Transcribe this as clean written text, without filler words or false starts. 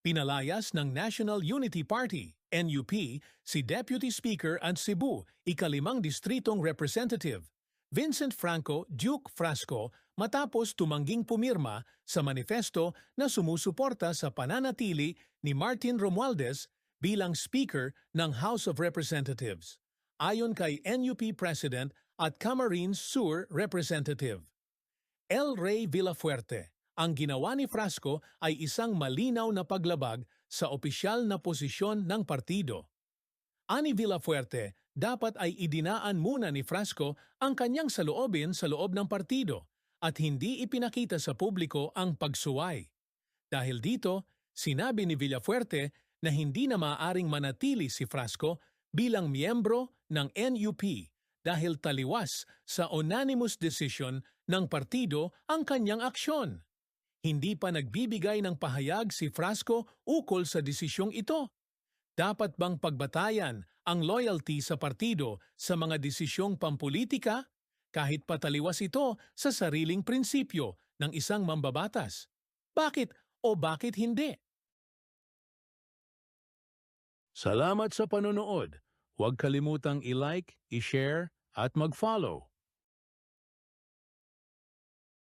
Pinalayas ng National Unity Party, NUP, si Deputy Speaker at Cebu, ikalimang distritong representative, Vincent Franco Duke Frasco matapos tumangging pumirma sa manifesto na sumusuporta sa pananatili ni Martin Romualdez bilang Speaker ng House of Representatives, ayon kay NUP President at Camarines Sur Representative El Rey Villafuerte. Ang ginawa ni Frasco ay isang malinaw na paglabag sa opisyal na posisyon ng partido. Ani Villafuerte, dapat ay idinaan muna ni Frasco ang kanyang saloobin sa loob ng partido at hindi ipinakita sa publiko ang pagsuway. Dahil dito, sinabi ni Villafuerte na hindi na maaaring manatili si Frasco bilang miyembro ng NUP dahil taliwas sa unanimous decision ng partido ang kanyang aksyon. Hindi pa nagbibigay ng pahayag si Frasco ukol sa desisyong ito. Dapat bang pagbatayan ang loyalty sa partido sa mga desisyong pampolitika kahit pataliwas ito sa sariling prinsipyo ng isang mambabatas? Bakit o bakit hindi? Salamat sa panonood. Huwag kalimutang i-like, i-share at mag-follow.